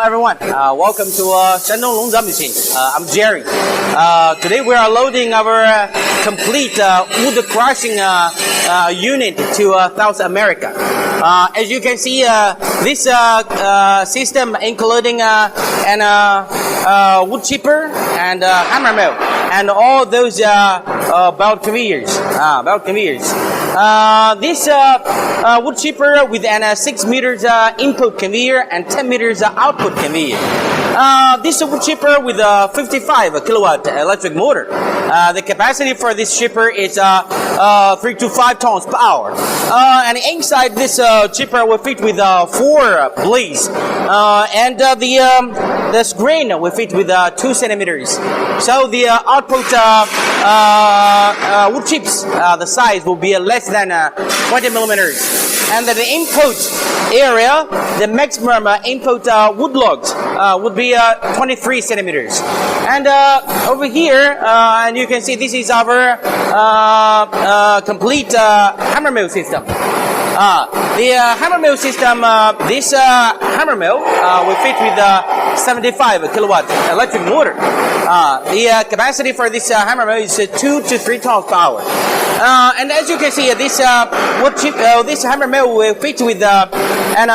everyone. Welcome to Shandong Longzemachine. I'm Jerry. Today we are loading our complete wood crushing unit to South America. As you can see, this system including an wood chipper and hammer mill and all those belt conveyors. This wood chipper with an 6 meters input conveyor and 10 meters output conveyor. This wood chipper with a 55 kilowatt electric motor. The capacity for this chipper is 3 to 5 tons per hour. And inside this chipper will fit with 4 blades. And the screen will fit with 2 centimeters. So the output wood chips, the size will be less than 20 millimeters. And the input area, the maximum input wood logs would be 23 centimeters. And over here, and you can see this is our complete hammer mill system. The hammer mill system, this hammer mill will fit with 75 kilowatt electric motor. The capacity for this hammer mill is 2 to 3 tons per hour. And as you can see, this wood chip, this hammer mill will fit with an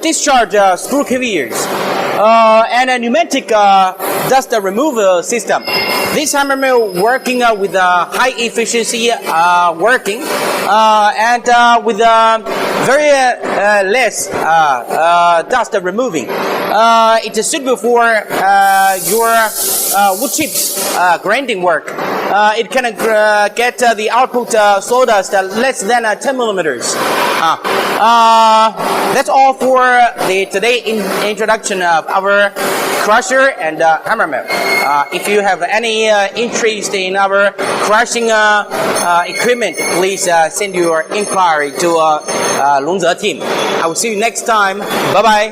discharge screw conveyors and a pneumatic dust removal system. This hammer mill working with high efficiency working and with very less dust removing. It is suitable for your wood chips grinding work. It can get the output sawdust less than 10 millimeters. That's all for the today introduction of our crusher and hammer mill. If you have any interest in our crushing equipment, please send your inquiry to Longze team. I will see you next time. Bye bye.